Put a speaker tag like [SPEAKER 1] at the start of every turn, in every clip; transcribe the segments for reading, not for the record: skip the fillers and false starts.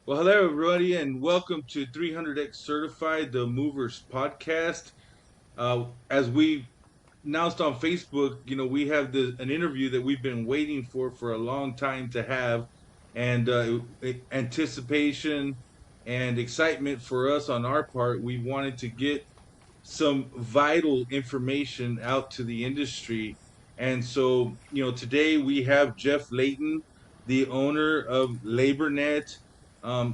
[SPEAKER 1] Well, hello, everybody, and welcome to 300X Certified, the Movers podcast. As we announced on Facebook, we have an interview that we've been waiting for a long time to have, and anticipation and excitement for us on our part. We wanted to get some vital information out to the industry. And so, today we have Jeff Layton, the owner of LaborNet.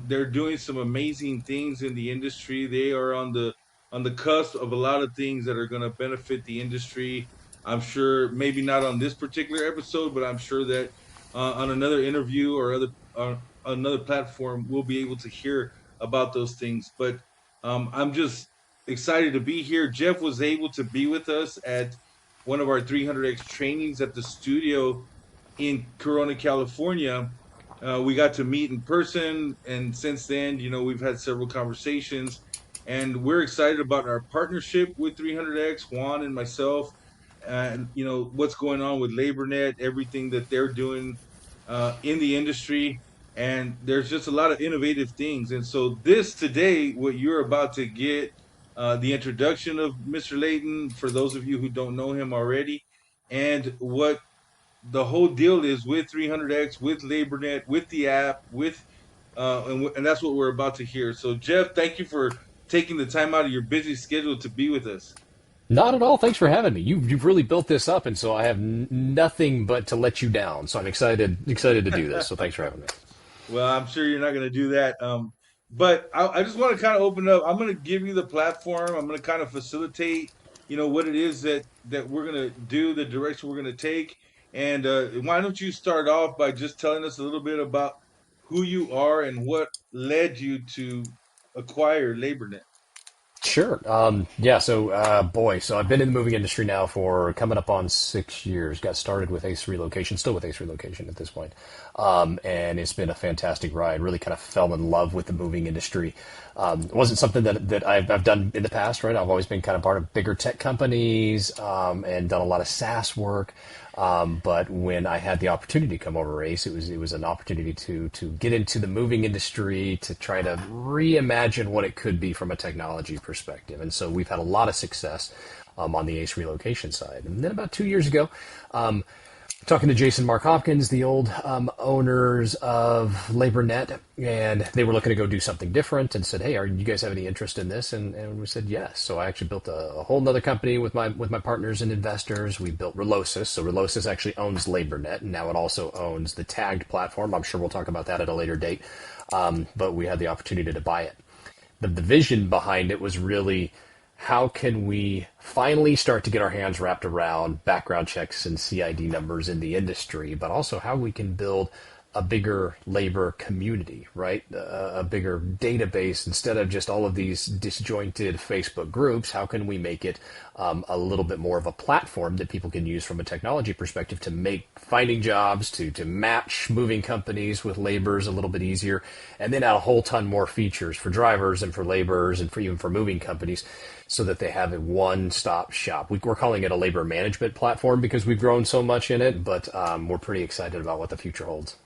[SPEAKER 1] They're doing some amazing things in the industry. They are on the cusp of a lot of things that are going to benefit the industry. I'm sure, maybe not on this particular episode, but I'm sure that on another interview or another platform, we'll be able to hear about those things. But I'm just excited to be here. Jeff was able to be with us at one of our 300X trainings at the studio in Corona, California. We got to meet in person, and since then, we've had several conversations, and we're excited about our partnership with 300X, Juan and myself, and what's going on with LaborNet, everything that they're doing in the industry, and there's just a lot of innovative things. And so this today, what you're about to get, the introduction of Mr. Layton for those of you who don't know him already, and what the whole deal is with 300X, with LaborNet, with the app, and that's what we're about to hear. So, Jeff, thank you for taking the time out of your busy schedule to be with us.
[SPEAKER 2] Not at all. Thanks for having me. You've really built this up, and so I have nothing but to let you down. So I'm excited to do this. So thanks for having me.
[SPEAKER 1] Well, I'm sure you're not going to do that. But I just want to kind of open up. I'm going to give you the platform. I'm going to kind of facilitate, what it is that we're going to do, the direction we're going to take. And why don't you start off by just telling us a little bit about who you are and what led you to acquire LaborNet?
[SPEAKER 2] Sure. Yeah. So, boy, so I've been in the moving industry now for coming up on 6 years. Got started with Ace Relocation, still with Ace Relocation at this point. And it's been a fantastic ride. Really kind of fell in love with the moving industry. It wasn't something that I've done in the past, right? I've always been kind of part of bigger tech companies, and done a lot of SaaS work. But when I had the opportunity to come over Ace, it was an opportunity to get into the moving industry, to try to reimagine what it could be from a technology perspective. And so we've had a lot of success on the Ace relocation side. And then about 2 years ago, talking to Jason Mark Hopkins, the old owners of LaborNet, and they were looking to go do something different, and said, "Hey, are you guys have any interest in this?" And we said yes. So I actually built a whole nother company with my partners and investors. We built Relosis. So Relosis actually owns LaborNet, and now it also owns the tagged platform. I'm sure we'll talk about that at a later date. But we had the opportunity to buy it. The vision behind it was really, how can we finally start to get our hands wrapped around background checks and CID numbers in the industry, but also how we can build a bigger labor community, right? A bigger database instead of just all of these disjointed Facebook groups. How can we make it a little bit more of a platform that people can use from a technology perspective to make finding jobs, to match moving companies with laborers a little bit easier, and then add a whole ton more features for drivers and for laborers and for even for moving companies, so that they have a one-stop shop. We're calling it a labor management platform because we've grown so much in it, but we're pretty excited about what the future holds.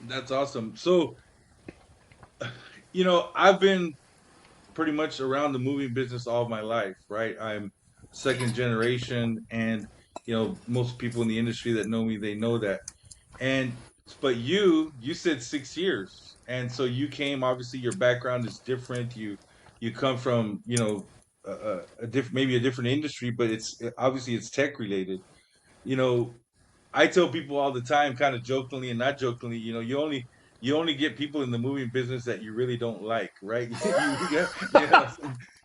[SPEAKER 1] That's awesome. So, I've been pretty much around the moving business all of my life, right? I'm second generation, and most people in the industry that know me, they know that. And but you said 6 years, and so you came. Obviously, your background is different. You come from a different, maybe a different industry, but it's obviously it's tech related. You know, I tell people all the time, kind of jokingly and not jokingly, you only get people in the moving business that you really don't like, right?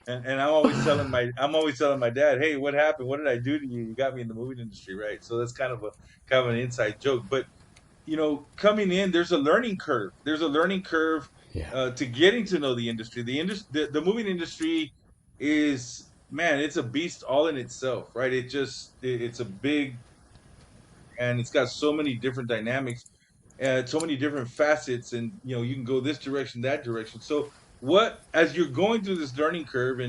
[SPEAKER 1] And I'm always telling my dad, hey, what happened? What did I do to you? You got me in the moving industry, right? So that's kind of an inside joke. But coming in, there's a learning curve. There's a learning curve
[SPEAKER 2] Yeah.
[SPEAKER 1] to getting to know the industry. The moving industry is, man, it's a beast all in itself, right? It's a big, and it's got so many different dynamics and so many different facets, and you can go this direction, that direction. So what, as you're going through this learning curve,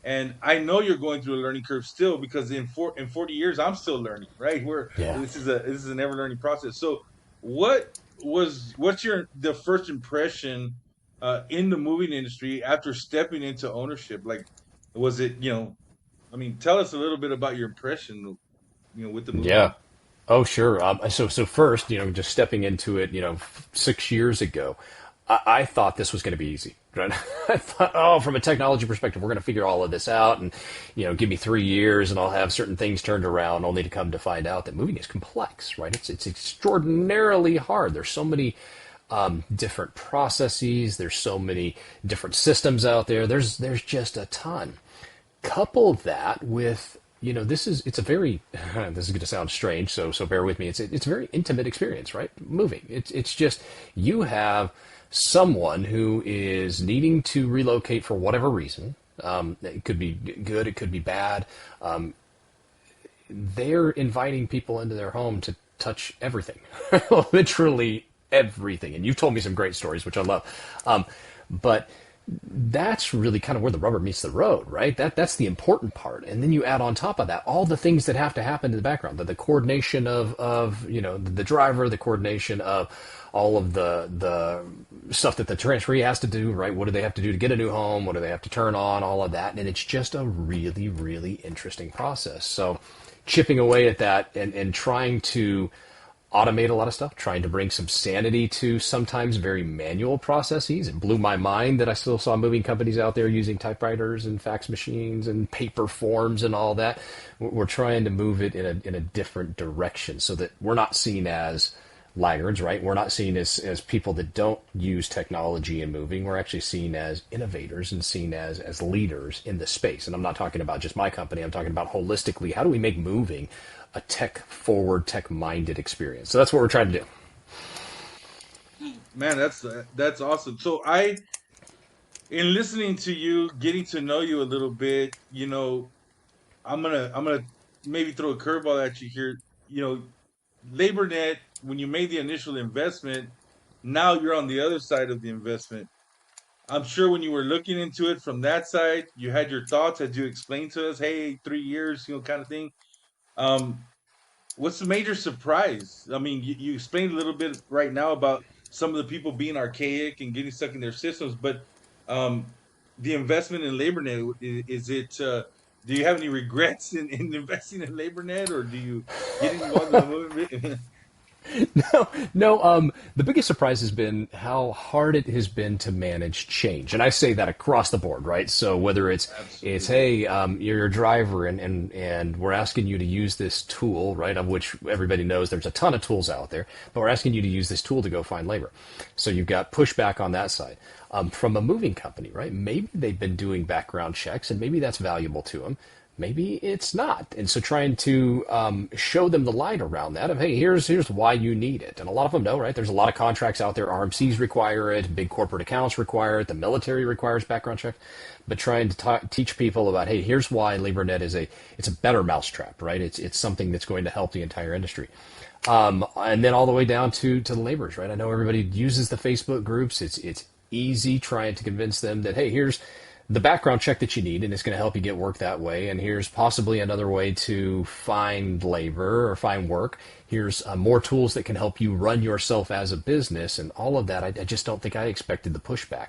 [SPEAKER 1] and I know you're going through a learning curve still, because in 40 years I'm still learning, right? We're
[SPEAKER 2] Yeah.
[SPEAKER 1] this is an ever learning process. So what's the first impression in the moving industry after stepping into ownership? Like, was it, I mean, tell us a little bit about your impression, with the moving
[SPEAKER 2] Yeah.
[SPEAKER 1] industry.
[SPEAKER 2] Oh, sure. So first, just stepping into it, 6 years ago, I thought this was going to be easy. Right? I thought, oh, from a technology perspective, we're going to figure all of this out, and give me 3 years, and I'll have certain things turned around. Only to come to find out that moving is complex, right? It's extraordinarily hard. There's so many different processes. There's so many different systems out there. There's just a ton. Couple that with it's a very this is going to sound strange, so bear with me. It's a very intimate experience, right? Moving, it's just you have someone who is needing to relocate for whatever reason. It could be good, it could be bad. They're inviting people into their home to touch everything, literally everything. And you've told me some great stories, which I love. But that's really kind of where the rubber meets the road, right? That's the important part. And then you add on top of that all the things that have to happen in the background, the coordination of the driver, the coordination of all of the stuff that the transferee has to do, right? What do they have to do to get a new home? What do they have to turn on? All of that. And it's just a really, really interesting process. So chipping away at that and trying to automate a lot of stuff, trying to bring some sanity to sometimes very manual processes. It blew my mind that I still saw moving companies out there using typewriters and fax machines and paper forms and all that. We're trying to move it in a different direction so that we're not seen as laggards, right? We're not seen as people that don't use technology in moving. We're actually seen as innovators and seen as leaders in the space. And I'm not talking about just my company. I'm talking about holistically, how do we make moving a tech forward, tech minded experience? So that's what we're trying to do.
[SPEAKER 1] Man, that's awesome. So in listening to you, getting to know you a little bit, I'm gonna maybe throw a curveball at you here. LaborNet, when you made the initial investment, now you're on the other side of the investment. I'm sure when you were looking into it from that side, you had your thoughts as you explained to us, hey, 3 years, kind of thing. Um, what's the major surprise? I mean, you explained a little bit right now about some of the people being archaic and getting stuck in their systems, but um, the investment in LaborNet, is it? Do you have any regrets in investing in LaborNet, or do you get involved in the movement?
[SPEAKER 2] No, the biggest surprise has been how hard it has been to manage change, and I say that across the board, right? So whether it's
[SPEAKER 1] Absolutely.
[SPEAKER 2] hey, you're a driver, and we're asking you to use this tool, right? Of which everybody knows there's a ton of tools out there, but we're asking you to use this tool to go find labor. So you've got pushback on that side. From a moving company, right? Maybe they've been doing background checks, and maybe that's valuable to them. Maybe it's not. And so trying to show them the light around that of, hey, here's why you need it. And a lot of them know, right? There's a lot of contracts out there. RMCs require it. Big corporate accounts require it. The military requires background check. But trying to teach people about, hey, here's why LaborNet it's a better mousetrap, right? It's something that's going to help the entire industry. And then all the way down to the laborers, right? I know everybody uses the Facebook groups. It's easy trying to convince them that, hey, here's the background check that you need, and it's going to help you get work that way. And here's possibly another way to find labor or find work. Here's more tools that can help you run yourself as a business, and all of that. I just don't think I expected the pushback.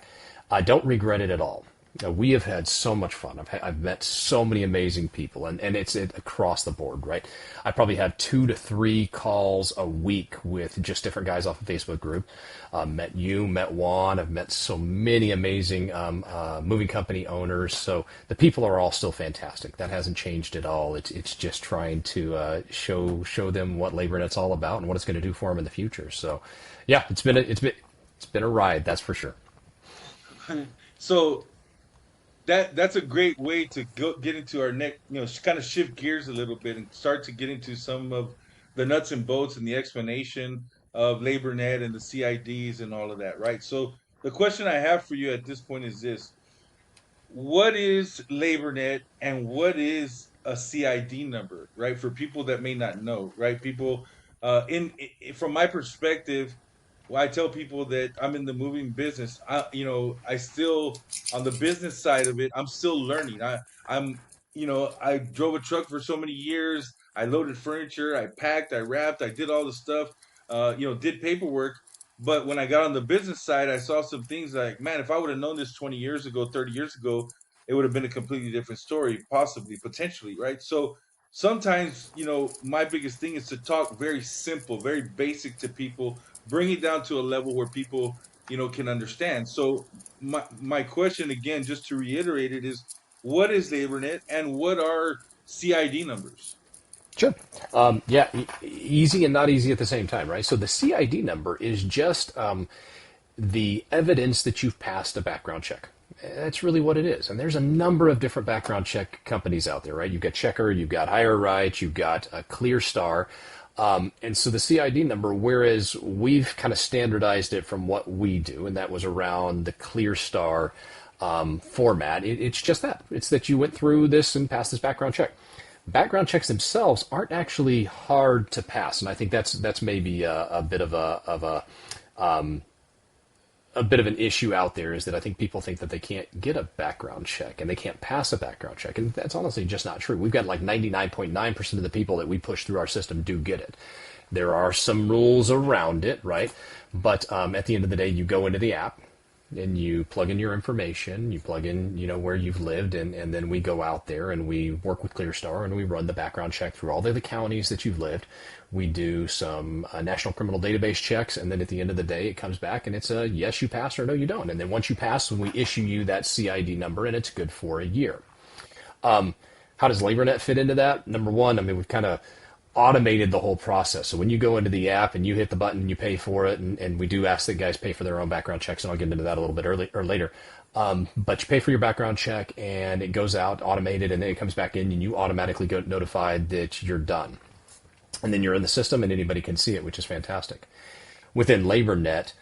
[SPEAKER 2] I don't regret it at all. We have had so much fun. I've met so many amazing people, and it's across the board, right? I probably have 2 to 3 calls a week with just different guys off the Facebook group. Met you, met Juan. I've met so many amazing moving company owners. So the people are all still fantastic. That hasn't changed at all. It's just trying to show them what LaborNet's all about and what it's going to do for them in the future. So, yeah, it's been a ride, that's for sure.
[SPEAKER 1] So that's a great way to get into our next, kind of shift gears a little bit and start to get into some of the nuts and bolts and the explanation of LaborNet and the CIDs and all of that, right? So the question I have for you at this point is this: what is LaborNet and what is a CID number, right? For people that may not know, right? People, from my perspective, well, I tell people that I'm in the moving business. I still, on the business side of it, I'm still learning. I drove a truck for so many years. I loaded furniture, I packed, I wrapped, I did all the stuff, did paperwork. But when I got on the business side, I saw some things like, man, if I would have known this 20 years ago, 30 years ago, it would have been a completely different story, possibly, potentially, right? So sometimes, my biggest thing is to talk very simple, very basic to people, bring it down to a level where people, can understand. So my question again, just to reiterate it, is what is LaborNet and what are CID numbers?
[SPEAKER 2] Sure. Yeah, easy and not easy at the same time, right? So the CID number is just the evidence that you've passed a background check. That's really what it is. And there's a number of different background check companies out there, right? You've got Checker, you've got Hire Right, you've got Clear Star. And so the CID number, whereas we've kind of standardized it from what we do, and that was around the Clear Star format, it's just that. It's that you went through this and passed this background check. Background checks themselves aren't actually hard to pass, and I think that's maybe a bit of a bit of an issue out there, is that I think people think that they can't get a background check and they can't pass a background check, and that's honestly just not true. We've got like 99.9% of the people that we push through our system do get it. There are some rules around it, right? But at the end of the day, you go into the app and you plug in your information, you plug in, where you've lived, and then we go out there and we work with ClearStar and we run the background check through all the counties that you've lived. We do some National Criminal Database checks, and then at the end of the day, it comes back and it's a yes, you pass, or no, you don't. And then once you pass, we issue you that CID number, and it's good for a year. How does LaborNet fit into that? Number one, we've kind of automated the whole process. So when you go into the app and you hit the button and you pay for it, and we do ask that guys pay for their own background checks, and I'll get into that a little bit early or later. But you pay for your background check and it goes out automated, and then it comes back in and you automatically get notified that you're done. And then you're in the system and anybody can see it, which is fantastic. Within LaborNet,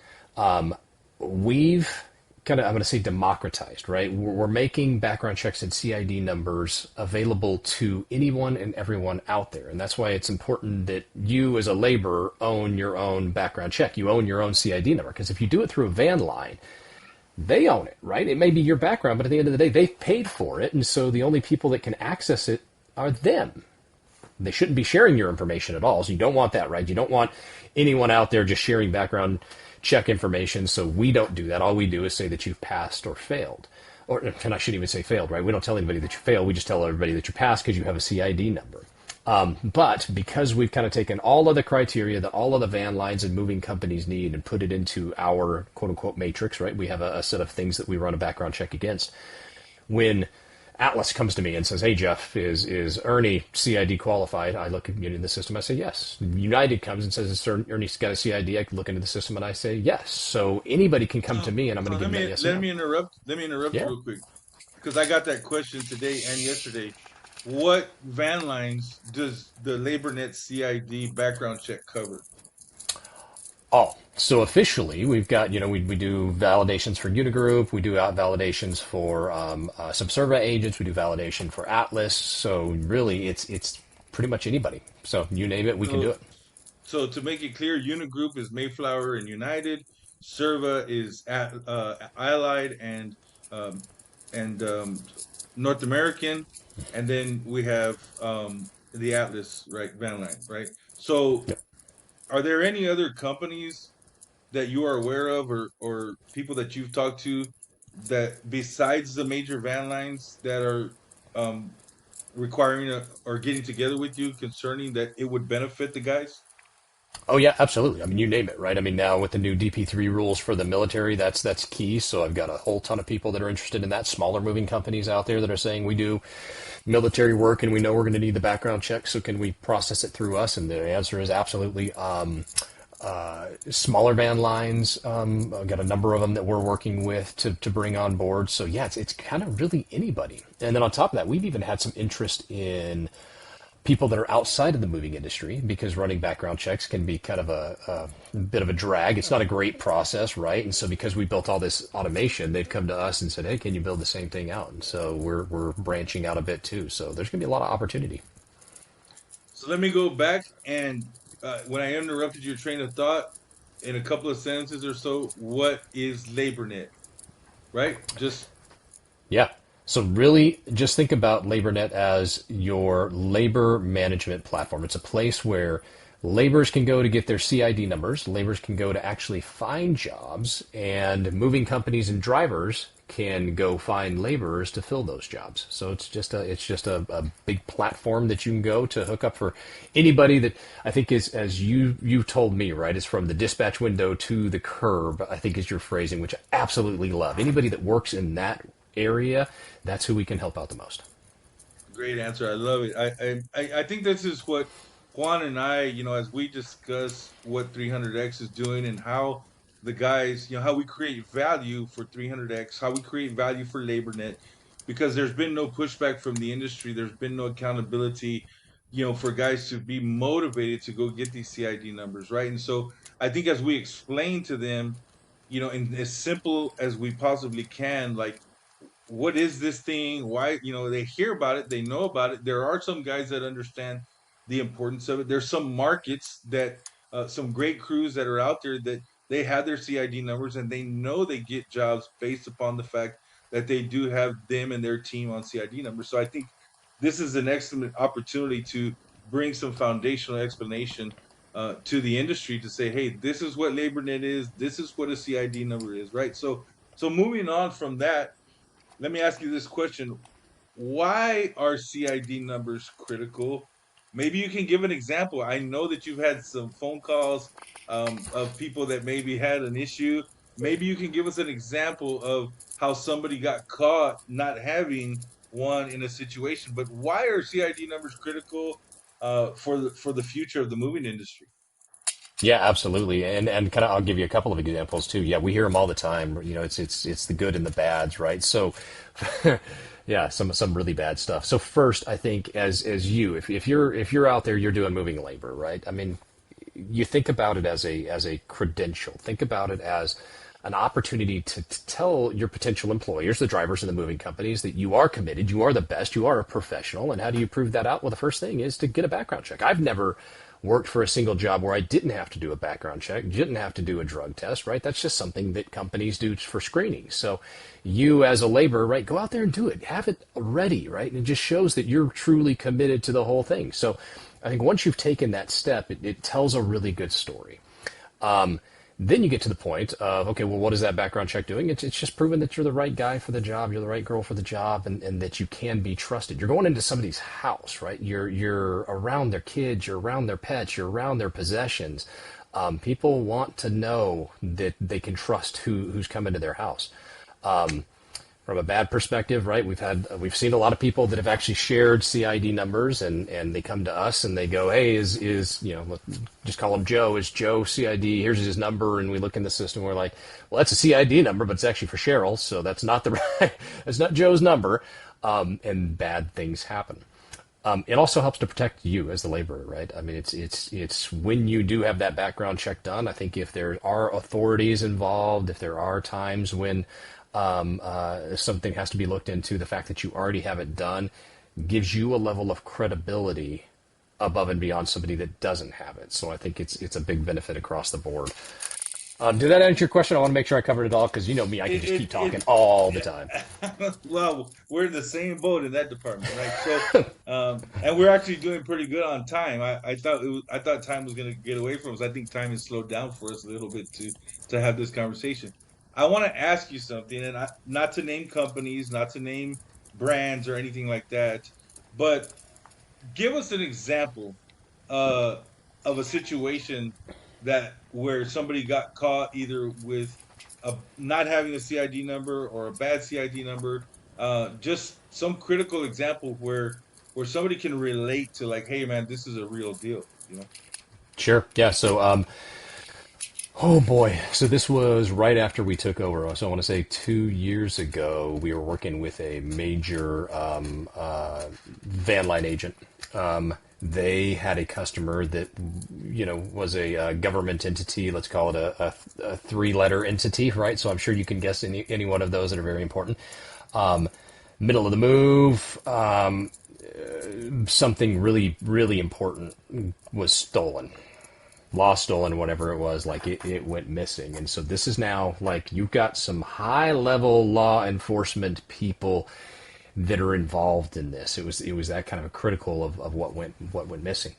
[SPEAKER 2] we've kind of, I'm going to say, democratized, right? We're making background checks and CID numbers available to anyone and everyone out there. And that's why it's important that you as a laborer own your own background check. You own your own CID number, because if you do it through a van line, they own it, right? It may be your background, but at the end of the day, they've paid for it. And so the only people that can access it are them. They shouldn't be sharing your information at all. So you don't want that, right? You don't want anyone out there just sharing background check information. So we don't do that. All we do is say that you've passed or failed. And I shouldn't even say failed, right? We don't tell anybody that you failed. We just tell everybody that you passed because you have a CID number. But because we've kind of taken all of the criteria that all of the van lines and moving companies need and put it into our quote unquote matrix, right? We have a set of things that we run a background check against. When Atlas comes to me and says, "Hey, Jeff, is Ernie CID qualified?" I look into the system. I say yes. United comes and says, "Is Ernie's got a CID?" I can look into the system and I say yes. So anybody can come to me and I'm going to give them that yes.
[SPEAKER 1] Let me interrupt. Let me interrupt you real quick, because I got that question today and yesterday. What van lines does the LaborNet CID background check cover?
[SPEAKER 2] Oh, so officially, we've got, we do validations for Unigroup, we do validations for Subserva agents, we do validation for Atlas. So really, it's pretty much anybody. So you name it, we can do it.
[SPEAKER 1] So to make it clear, Unigroup is Mayflower and United, Serva is Allied and North American, and then we have the Atlas, right, van line, right? So
[SPEAKER 2] Yep.
[SPEAKER 1] are there any other companies that you are aware of, or people that you've talked to, that besides the major van lines that are requiring or getting together with you concerning that it would benefit the guys?
[SPEAKER 2] Oh yeah, absolutely. You name it, right? Now with the new DP3 rules for the military, that's key. So I've got a whole ton of people that are interested in that. Smaller moving companies out there that are saying, we do military work and we know we're going to need the background check. So can we process it through us? And the answer is absolutely. Smaller van lines, I've got a number of them that we're working with to bring on board. So yeah, it's kind of really anybody. And then on top of that, we've even had some interest in people that are outside of the moving industry, because running background checks can be kind of a bit of a drag. It's not a great process, right? And so because we built all this automation, they've come to us and said, "Hey, can you build the same thing out?" And so we're branching out a bit too. So there's going to be a lot of opportunity.
[SPEAKER 1] So let me go back and when I interrupted your train of thought in a couple of sentences or so, what is LaborNet? Right? Just
[SPEAKER 2] Yeah. So really just think about LaborNet as your labor management platform. It's a place where Laborers can go to get their CID numbers. Laborers can go to actually find jobs, and moving companies and drivers can go find laborers to fill those jobs. So it's just a big platform that you can go to hook up for anybody that I think is, as you told me, right, is from the dispatch window to the curb, I think is your phrasing, which I absolutely love. Anybody that works in that area, that's who we can help out the most.
[SPEAKER 1] Great answer. I love it. I think this is what Juan and I, as we discuss what 300X is doing and how the guys, how we create value for 300X, how we create value for LaborNet, because there's been no pushback from the industry. There's been no accountability, for guys to be motivated to go get these CID numbers, right? And so I think as we explain to them, in as simple as we possibly can, like, what is this thing? Why, they hear about it, they know about it. There are some guys that understand the importance of it. There's some markets that, some great crews that are out there that they have their CID numbers and they know they get jobs based upon the fact that they do have them and their team on CID numbers. So I think this is an excellent opportunity to bring some foundational explanation to the industry to say, hey, this is what LaborNet is. This is what a CID number is, right? So moving on from that, let me ask you this question. Why are CID numbers critical? Maybe you can give an example. I know that you've had some phone calls of people that maybe had an issue. Maybe you can give us an example of how somebody got caught not having one in a situation. But why are CID numbers critical for the future of the moving industry?
[SPEAKER 2] Yeah, absolutely. And kind of I'll give you a couple of examples too. Yeah, we hear them all the time. You know, it's the good and the bads, right? So yeah, some really bad stuff. So first, I think as you, if you're out there, you're doing moving labor, right? I mean, you think about it as a credential. Think about it as an opportunity to tell your potential employers, the drivers in the moving companies, that you are committed, you are the best, you are a professional. And how do you prove that out? Well, the first thing is to get a background check. I've never worked for a single job where I didn't have to do a background check, didn't have to do a drug test, right? That's just something that companies do for screening. So you as a laborer, right, go out there and do it. Have it ready, right? And it just shows that you're truly committed to the whole thing. So I think once you've taken that step, it tells a really good story. Then you get to the point of, okay, well, what is that background check doing? It's just proving that you're the right guy for the job, you're the right girl for the job, and that you can be trusted. You're going into somebody's house, right? You're around their kids, you're around their pets, you're around their possessions. People want to know that they can trust who's coming to their house. From a bad perspective, right? We've seen a lot of people that have actually shared CID numbers, and they come to us and they go, hey, is just call him Joe. Is Joe CID? Here's his number, and we look in the system. We're like, well, that's a CID number, but it's actually for Cheryl, so that's not that's not Joe's number, and bad things happen. It also helps to protect you as the laborer, right? I mean, it's when you do have that background check done. I think if there are authorities involved, if there are times when something has to be looked into, the fact that you already have it done gives you a level of credibility above and beyond somebody that doesn't have it. So I think it's a big benefit across the board. Did that answer your question? I want to make sure I covered it all because you know me, I can just keep talking all the time.
[SPEAKER 1] Well, we're in the same boat in that department, right? So, and we're actually doing pretty good on time. I thought time was going to get away from us. I think time has slowed down for us a little bit to have this conversation. I want to ask you something, and not to name companies, not to name brands or anything like that, but give us an example uh, of a situation that where somebody got caught either with not having a CID number or a bad CID number. Just some critical example where somebody can relate to, like, hey man, this is a real deal.
[SPEAKER 2] Sure. Yeah. So, oh boy. So this was right after we took over. So I want to say 2 years ago, we were working with a major van line agent. They had a customer that, was a government entity. Let's call it a three-letter entity, right? So I'm sure you can guess any one of those that are very important. Middle of the move, something really, really important was stolen. Lost, stolen, whatever it was, like it went missing. And so this is now like you've got some high level law enforcement people that are involved in this. It was that kind of a critical of what went missing.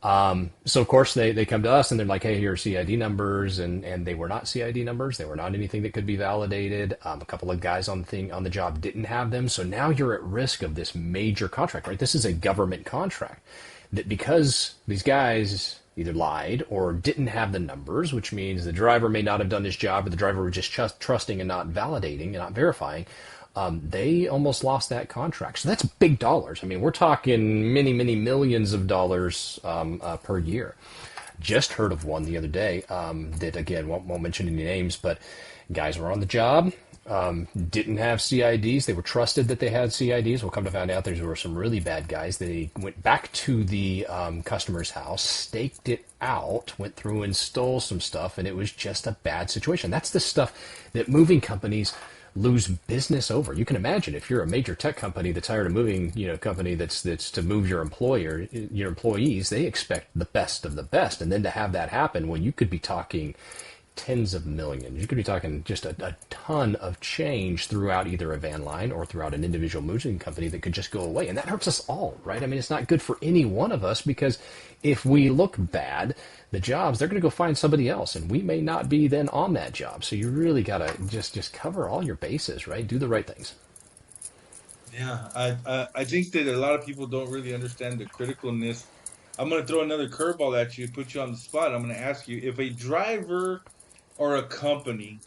[SPEAKER 2] So of course they come to us and they're like, hey, here are CID numbers, and they were not CID numbers. They were not anything that could be validated. A couple of guys on the job didn't have them. So now you're at risk of this major contract, right? This is a government contract that, because these guys either lied or didn't have the numbers, which means the driver may not have done his job, or the driver was just trusting and not validating and not verifying. They almost lost that contract. So that's big dollars. I mean, we're talking many, many millions of dollars per year. Just heard of one the other day that, again, won't mention any names, but guys were on the job, didn't have CIDs. They were trusted that they had CIDs. We'll come to find out there were some really bad guys. They went back to the customer's house, staked it out, went through and stole some stuff, and it was just a bad situation. That's the stuff that moving companies lose business over. You can imagine if you're a major tech company that's hired a moving, company that's to move your employees, they expect the best of the best, and then to have that happen when you could be talking tens of millions, you could be talking just a ton of change throughout either a van line or throughout an individual moving company that could just go away, and that hurts us all, right? I mean, it's not good for any one of us, because if we look bad, the jobs, they're going to go find somebody else, and we may not be then on that job. So you really got to just cover all your bases, right? Do the right things.
[SPEAKER 1] Yeah, I think that a lot of people don't really understand the criticalness. I'm going to throw another curveball at you, put you on the spot. I'm going to ask you, if a driver or a company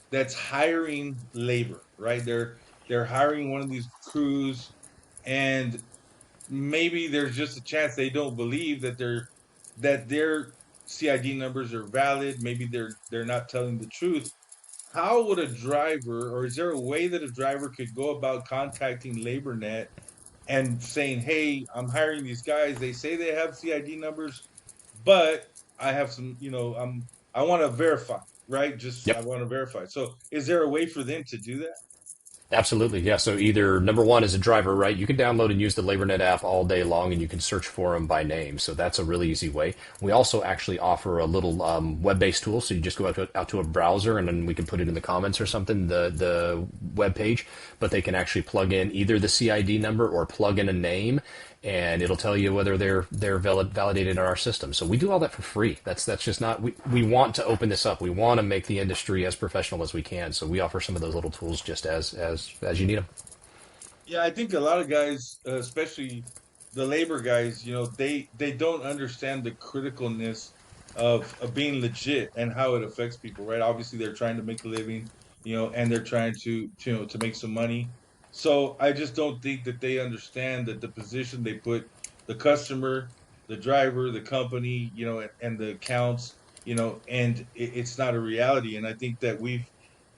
[SPEAKER 1] that's hiring labor, right? They're hiring one of these crews, and maybe there's just a chance they don't believe that their CID numbers are valid. Maybe they're not telling the truth. How would a driver, or is there a way that a driver could go about contacting LaborNet and saying, "Hey, I'm hiring these guys. They say they have CID numbers, but I have some, I want to verify, right? Just I
[SPEAKER 2] Yep.
[SPEAKER 1] want to verify." So, is there a way for them to do that?
[SPEAKER 2] Absolutely, yeah. So either number one as a driver, right? You can download and use the LaborNet app all day long, and you can search for them by name. So that's a really easy way. We also actually offer a little web-based tool. So you just go out to a browser, and then we can put it in the comments or something, the web page. But they can actually plug in either the CID number or plug in a name, and it'll tell you whether they're validated in our system. So we do all that for free. That's just not, we want to open this up. We want to make the industry as professional as we can. So we offer some of those little tools just as you need them.
[SPEAKER 1] Yeah, I think a lot of guys, especially the labor guys, they don't understand the criticalness of being legit and how it affects people, right? Obviously, they're trying to make a living, and they're trying to make some money. So I just don't think that they understand that the position they put the customer, the driver, the company, and the accounts, and it's not a reality. And I think that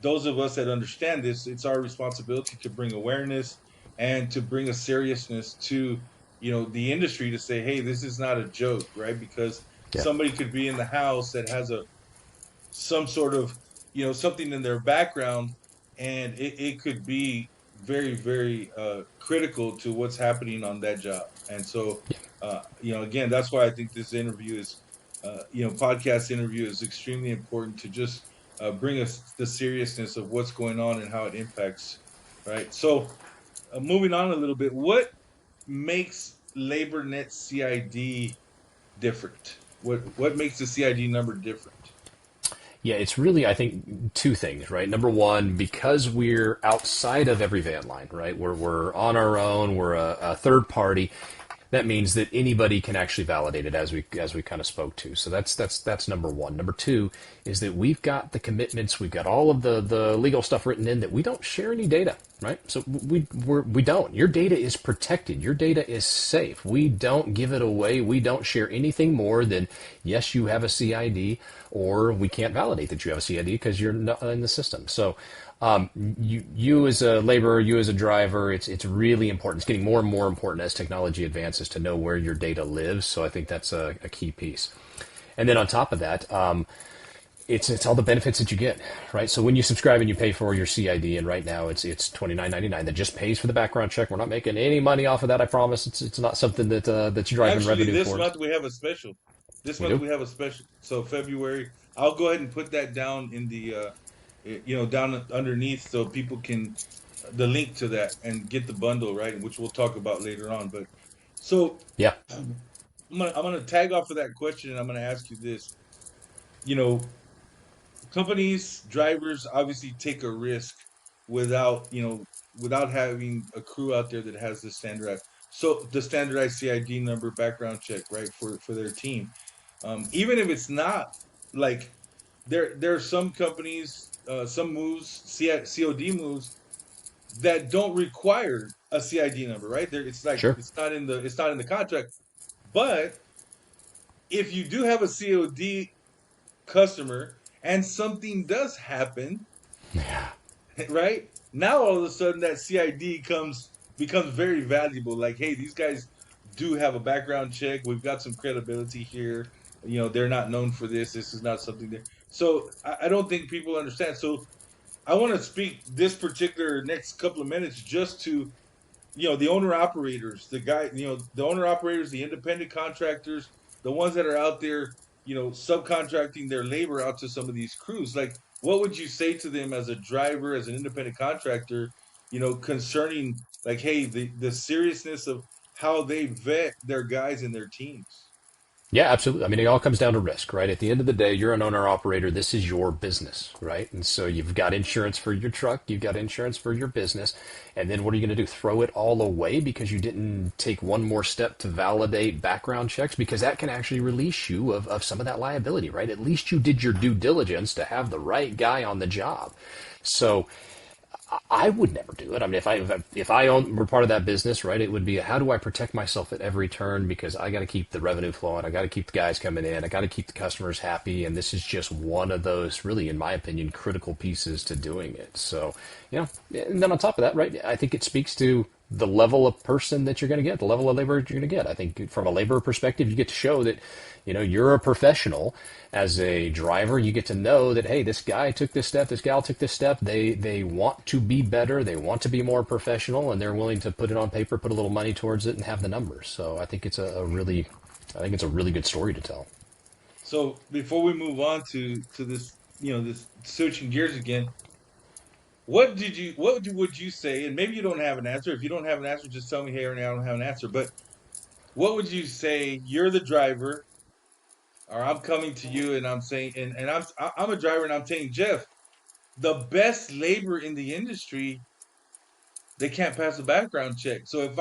[SPEAKER 1] those of us that understand this, it's our responsibility to bring awareness and to bring a seriousness to the industry, to say, hey, this is not a joke, right? Because
[SPEAKER 2] Yeah.
[SPEAKER 1] somebody could be in the house that has some sort of something in their background, and it could be very, very critical to what's happening on that job. And so again, that's why I think this interview is podcast interview is extremely important, to just bring us the seriousness of what's going on and how it impacts, right? So moving on a little bit, what makes LaborNet CID different? What makes the CID number different?
[SPEAKER 2] Yeah, it's really, I think, two things, right? Number one, because we're outside of every van line, right? We're on our own. We're a third party. That means that anybody can actually validate it, as we kind of spoke to. So that's number one. Number two is that we've got the commitments, we've got all of the legal stuff written in, that we don't share any data, right? So we don't. Your data is protected. Your data is safe. We don't give it away. We don't share anything more than, yes, you have a CID, or we can't validate that you have a CID because you're not in the system. So you as a laborer, you as a driver, it's really important. It's getting more and more important as technology advances to know where your data lives. So I think that's a key piece. And then on top of that, it's all the benefits that you get, right? So when you subscribe and you pay for your CID, and right now it's $29.99, that just pays for the background check. We're not making any money off of that. I promise. It's not something that's driving
[SPEAKER 1] Actually,
[SPEAKER 2] revenue
[SPEAKER 1] this
[SPEAKER 2] for us.
[SPEAKER 1] month we have a special. This
[SPEAKER 2] We
[SPEAKER 1] month
[SPEAKER 2] do.
[SPEAKER 1] we have a special. So February, I'll go ahead and put that down in the, down underneath, so people can the link to that and get the bundle, right? Which we'll talk about later on. But so
[SPEAKER 2] Yeah,
[SPEAKER 1] I'm gonna tag off of that question, and I'm gonna ask you this. You know, companies, drivers obviously take a risk without, without having a crew out there that has the standardized CID number background check, right, for their team. Even if it's not like there are some companies, some moves, COD moves that don't require a CID number, right? There, it's like
[SPEAKER 2] sure.
[SPEAKER 1] it's not in the contract. But if you do have a COD customer and something does happen,
[SPEAKER 2] Yeah.
[SPEAKER 1] right? Now all of a sudden that CID becomes very valuable. Like, hey, these guys do have a background check. We've got some credibility here. They're not known for this. This is not something that. So I don't think people understand. So I want to speak this particular next couple of minutes just to the owner operators, the owner operators, the independent contractors, the ones that are out there, subcontracting their labor out to some of these crews. Like, what would you say to them as a driver, as an independent contractor, concerning, like, hey, the seriousness of how they vet their guys and their teams?
[SPEAKER 2] Yeah, absolutely. I mean, it all comes down to risk, right? At the end of the day, you're an owner operator. This is your business, right? And so you've got insurance for your truck, you've got insurance for your business. And then what are you going to do? Throw it all away because you didn't take one more step to validate background checks? Because that can actually release you of some of that liability, right? At least you did your due diligence to have the right guy on the job. So I would never do it. I mean, were part of that business, right, it would be how do I protect myself at every turn because I got to keep the revenue flowing, I got to keep the guys coming in, I got to keep the customers happy, and this is just one of those really, in my opinion, critical pieces to doing it. So, and then on top of that, right, I think it speaks to the level of person that you're going to get, the level of labor you're going to get. I think from a labor perspective, you get to show that, you're a professional. As a driver, you get to know that, hey, this guy took this step, this gal took this step. They want to be better, they want to be more professional, and they're willing to put it on paper, put a little money towards it, and have the numbers. So I think it's I think it's a really good story to tell.
[SPEAKER 1] So before we move on to this, this switching gears again, what would you say? And maybe you don't have an answer. If you don't have an answer, just tell me, hey, Ernie, I don't have an answer. But what would you say? You're the driver, or I'm coming to you and I'm saying, and I'm a driver and I'm saying, Jeff, the best labor in the industry, they can't pass a background check. So if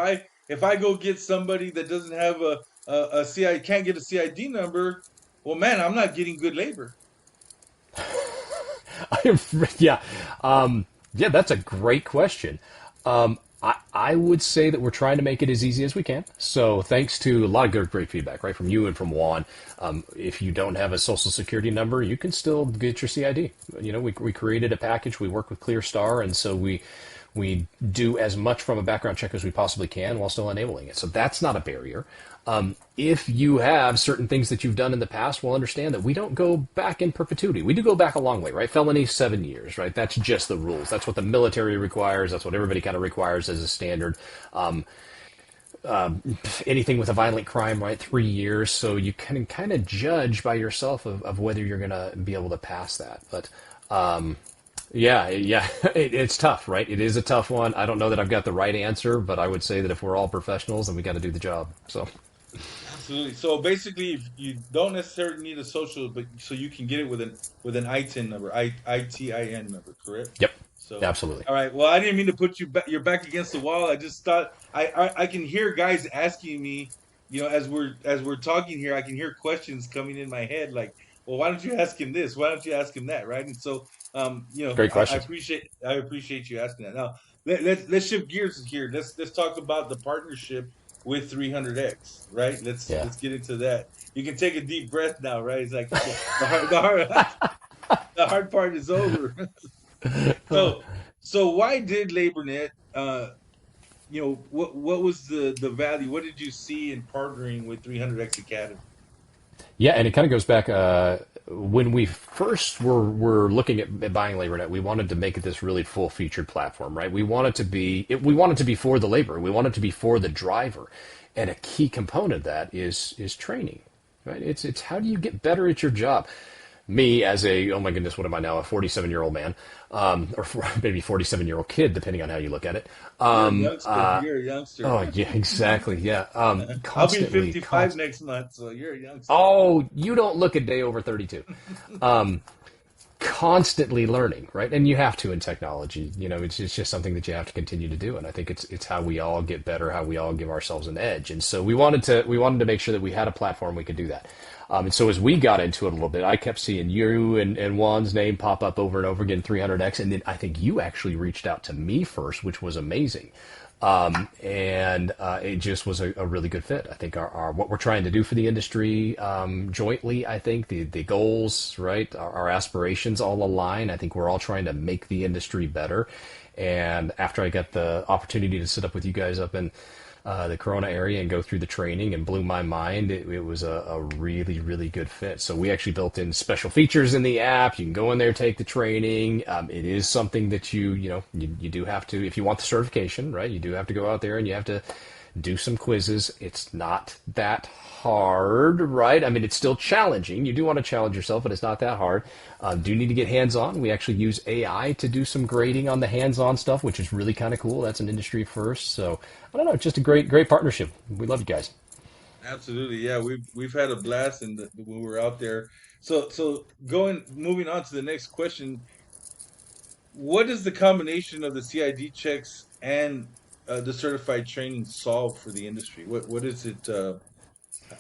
[SPEAKER 1] I go get somebody that doesn't have a CI, can't get a CID number, well, man, I'm not getting good labor.
[SPEAKER 2] Yeah, yeah, that's a great question. I would say that we're trying to make it as easy as we can. So thanks to a lot of good, great feedback, right, from you and from Juan. If you don't have a social security number, you can still get your CID. We created a package. We work with ClearStar, and so we do as much from a background check as we possibly can while still enabling it. So that's not a barrier. If you have certain things that you've done in the past, we'll understand that we don't go back in perpetuity. We do go back a long way, right? Felony, 7 years, right? That's just the rules. That's what the military requires. That's what everybody kind of requires as a standard. Anything with a violent crime, right? 3 years. So you can kind of judge by yourself of whether you're going to be able to pass that. But yeah, it's tough, right? It is a tough one. I don't know that I've got the right answer, but I would say that if we're all professionals, then we got to do the job. So,
[SPEAKER 1] Absolutely. So basically, if you don't necessarily need a social, but so you can get it with an ITIN number, ITIN number, correct?
[SPEAKER 2] yep,
[SPEAKER 1] So,
[SPEAKER 2] absolutely.
[SPEAKER 1] all right. Well, I didn't mean to put you're back against the wall. I just thought I can hear guys asking me, as we're talking here, I can hear questions coming in my head like, well, why don't you ask him this? Why don't you ask him that? Right? And so,
[SPEAKER 2] Great
[SPEAKER 1] I
[SPEAKER 2] questions.
[SPEAKER 1] appreciate you asking that. Now, let's shift gears here. Let's talk about the partnership with 300X, right? Let's
[SPEAKER 2] Yeah.
[SPEAKER 1] let's get into that. You can take a deep breath now, right? It's like the hard part is over. So so why did LaborNet what was the value? What did you see in partnering with 300X Academy?
[SPEAKER 2] Yeah, and it kind of goes back when we first were looking at buying LaborNet. We wanted to make it this really full featured platform, right? We wanted to be for the labor. We wanted to be for the driver, and a key component of that is training, right? It's how do you get better at your job? me as a, oh my goodness, what am I now, a 47-year-old man, or maybe 47-year-old kid, depending on how you look at it.
[SPEAKER 1] You're a youngster. You're a youngster.
[SPEAKER 2] Oh yeah, exactly. Yeah.
[SPEAKER 1] I'll be
[SPEAKER 2] Constantly,
[SPEAKER 1] 55 next month, so you're a youngster.
[SPEAKER 2] oh, you don't look a day over 32. Constantly learning, right? And you have to in technology. It's just something that you have to continue to do. And I think it's how we all get better, how we all give ourselves an edge. And so we wanted to make sure that we had a platform we could do that. And so as we got into it a little bit, I kept seeing you and Juan's name pop up over and over again, 300X. And then I think you actually reached out to me first, which was amazing. And it just was a really good fit. I think our what we're trying to do for the industry jointly, I think the goals, right, our aspirations all align. I think we're all trying to make the industry better. And after I got the opportunity to sit up with you guys up in the Corona area and go through the training and blew my mind. It was a really, really good fit. So we actually built in special features in the app. You can go in there, take the training. It is something that you do have to, if you want the certification, right? You do have to go out there and you have to do some quizzes. It's not that hard, right? I mean, it's still challenging. You do want to challenge yourself, but it's not that hard. Do need to get hands-on. We actually use AI to do some grading on the hands-on stuff, which is really kind of cool. That's an industry first. So I don't know, it's just a great partnership. We love you guys.
[SPEAKER 1] Absolutely, yeah. We've had a blast when we were out there. So moving on to the next question, what does the combination of the CID checks and the certified training solve for the industry? What is it?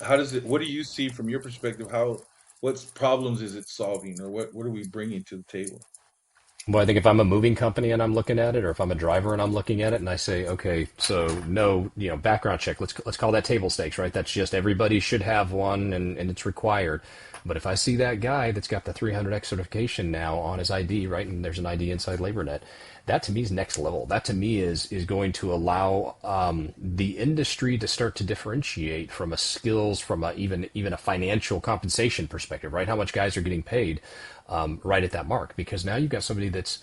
[SPEAKER 1] How does it? What do you see from your perspective? What problems is it solving, or what are we bringing to the table?
[SPEAKER 2] Well, I think if I'm a moving company and I'm looking at it, or if I'm a driver and I'm looking at it, and I say, okay, so no, background check. Let's call that table stakes, right? That's just everybody should have one, and it's required. But if I see that guy that's got the 300X certification now on his ID, right, and there's an ID inside LaborNet, that to me is next level. That to me is going to allow the industry to start to differentiate from a skills, from even a financial compensation perspective, right? How much guys are getting paid right at that mark, because now you've got somebody that's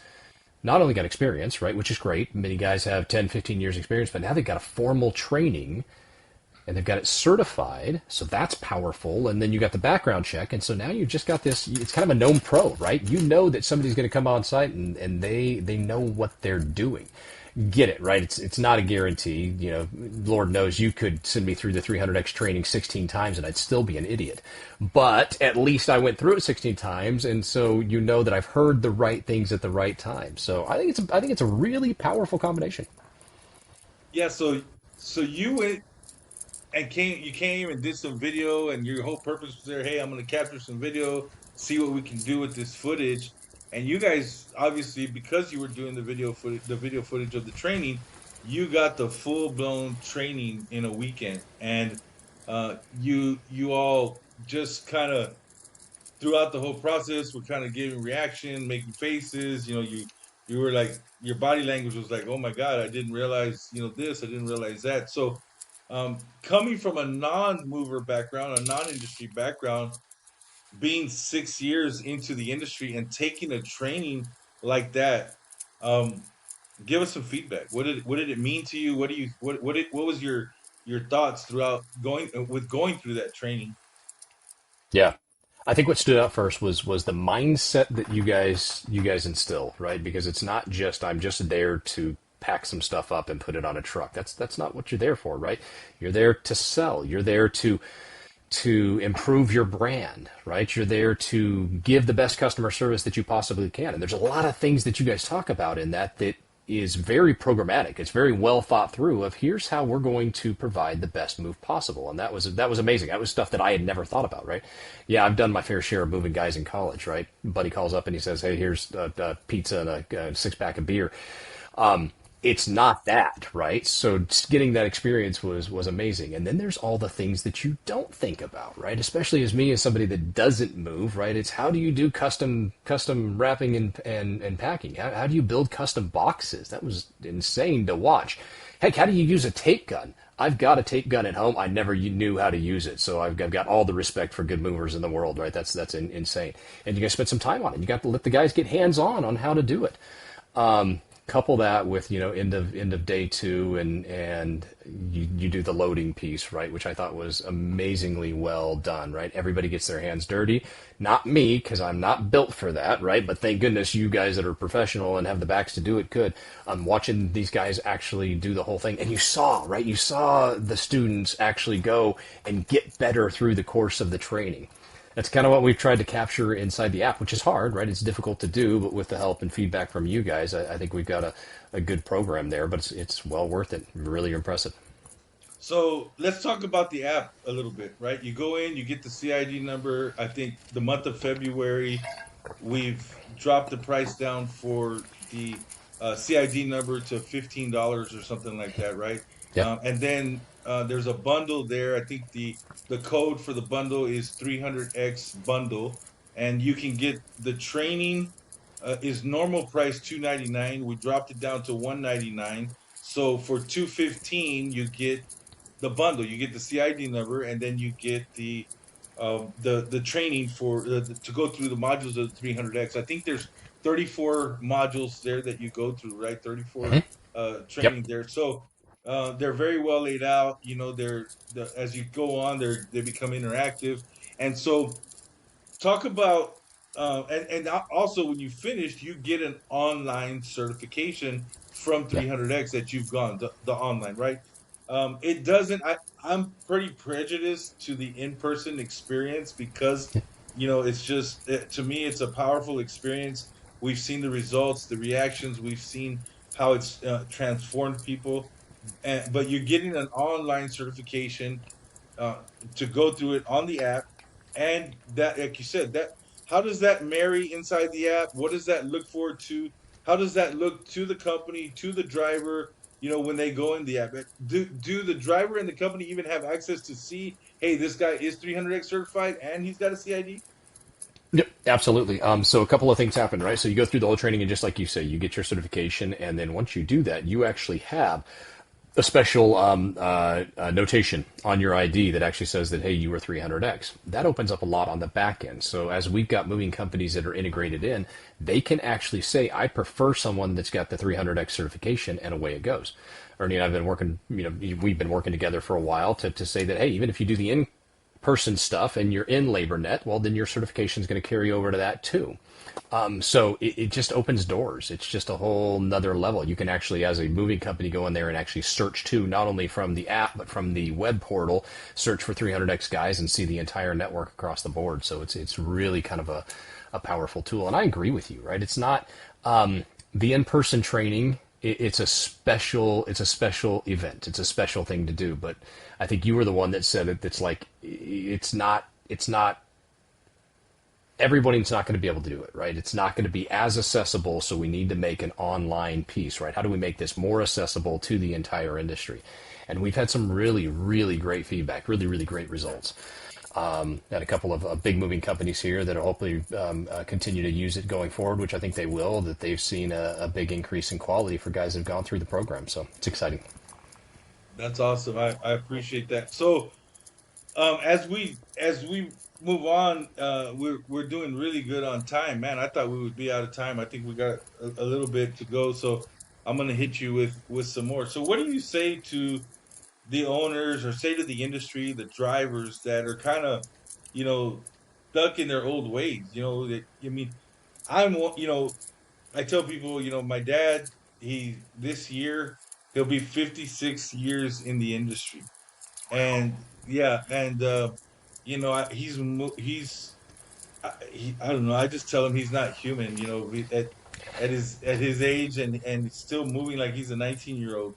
[SPEAKER 2] not only got experience, right, which is great. Many guys have 10, 15 years experience, but now they've got a formal training and they've got it certified, so that's powerful. And then you got the background check, and so now you've just got this. It's kind of a known pro, right? You know that somebody's going to come on site, and they know what they're doing. Get it, right? It's not a guarantee. Lord knows you could send me through the 300X training 16 times, and I'd still be an idiot. But at least I went through it 16 times, and so you know that I've heard the right things at the right time. So I think it's a really powerful combination.
[SPEAKER 1] Yeah. So you came and did some video, and your whole purpose was there, hey, I'm going to capture some video, see what we can do with this footage. And you guys, obviously, because you were doing the video footage of the training, you got the full blown training in a weekend. And you all just kind of throughout the whole process were kind of giving reaction, making faces. You were like, your body language was like, oh my god, I didn't realize this, I didn't realize that. So coming from a non-mover background, a non-industry background, being 6 years into the industry and taking a training like that, um, give us some feedback. What did it mean to you? What was your thoughts throughout going through that training?
[SPEAKER 2] Yeah. I think what stood out first was the mindset that you guys instill, right? Because it's not just I'm just there to pack some stuff up and put it on a truck. That's not what you're there for, right? You're there to sell. You're there to improve your brand, right? You're there to give the best customer service that you possibly can. And there's a lot of things that you guys talk about in that is very programmatic. It's very well thought through of here's how we're going to provide the best move possible. And that was amazing. That was stuff that I had never thought about, right? Yeah, I've done my fair share of moving guys in college, right? Buddy calls up and he says, hey, here's a pizza and a six-pack of beer. It's not that, right? So just getting that experience was amazing. And then there's all the things that you don't think about, right? Especially as me, as somebody that doesn't move, right? It's how do you do custom wrapping and packing? How do you build custom boxes? That was insane to watch. Heck, how do you use a tape gun? I've got a tape gun at home. I never knew how to use it. So I've got all the respect for good movers in the world, right? That's insane. And you guys spent some time on it. You got to let the guys get hands on how to do it. couple that with end of day two, and you do the loading piece, right, which I thought was amazingly well done, right? Everybody gets their hands dirty, not me because I'm not built for that, right? But thank goodness you guys that are professional and have the backs to do it could. I'm watching these guys actually do the whole thing, and you saw, right, you saw the students actually go and get better through the course of the training. That's kind of what we've tried to capture inside the app, which is hard, right? It's difficult to do, but with the help and feedback from you guys, I think we've got a good program there, but it's well worth it. Really impressive.
[SPEAKER 1] So let's talk about the app a little bit, right? You go in, you get the CID number. I think the month of February, we've dropped the price down for the CID number to $15 or something like that, right?
[SPEAKER 2] Yeah.
[SPEAKER 1] And then there's a bundle there. I think the code for the bundle is 300X bundle, and you can get the training is normal price 299. We dropped it down to 199. So for 215, you get the bundle. You get the CID number, and then you get the training for to go through the modules of the 300X. I think there's 34 modules there that you go through, right? 34
[SPEAKER 2] Hmm. Yep.
[SPEAKER 1] training there. So they're very well laid out. You know, as you go on, they become interactive, and so talk about and also when you finish you get an online certification from
[SPEAKER 2] Yeah.
[SPEAKER 1] 300X that you've gone the online, right? It doesn't I'm pretty prejudiced to the in-person experience because it's just to me it's a powerful experience. We've seen the results, the reactions, we've seen how it's transformed people, but you're getting an online certification uh, to go through it on the app. And that, like you said, that how does that marry inside the app? What does that look forward to? How does that look to the company, to the driver? When they go in the app, do the driver and the company even have access to see, hey, this guy is 300X certified and he's got a CID?
[SPEAKER 2] Yep, absolutely. So a couple of things happen, right? So you go through the whole training, and just like you say, you get your certification, and then once you do that, you actually have a special notation on your ID that actually says that, hey, you were 300X. That opens up a lot on the back end. So as we've got moving companies that are integrated in, they can actually say, I prefer someone that's got the 300X certification, and away it goes. Ernie and I've been working, we've been working together for a while to say that, hey, even if you do the in-person stuff and you're in LaborNet, well, then your certification is going to carry over to that too. So it just opens doors. It's just a whole nother level. You can actually, as a moving company, go in there and actually search too, not only from the app, but from the web portal, search for 300X guys and see the entire network across the board. So it's really kind of a powerful tool. And I agree with you, right? It's not the in-person training. It's a special event. It's a special thing to do. But I think you were the one that said it. It's like, it's not everybody's not going to be able to do it, right? It's not going to be as accessible, so we need to make an online piece, right? How do we make this more accessible to the entire industry? And we've had some really, really great feedback, really, really great results. At a couple of big moving companies here that will hopefully continue to use it going forward, which I think they will, that they've seen a big increase in quality for guys that have gone through the program. So it's exciting.
[SPEAKER 1] That's awesome. I appreciate that. So as we move on, we're doing really good on time, man. I thought we would be out of time. I think we got a little bit to go, so I'm gonna hit you with some more. So, what do you say to the owners, or say to the industry, the drivers that are kind of, you know, stuck in their old ways? I mean, I tell people, my dad, he this year he'll be 56 years in the industry, and yeah, and I don't know. I just tell him he's not human. At his age, and still moving like he's a 19-year-old.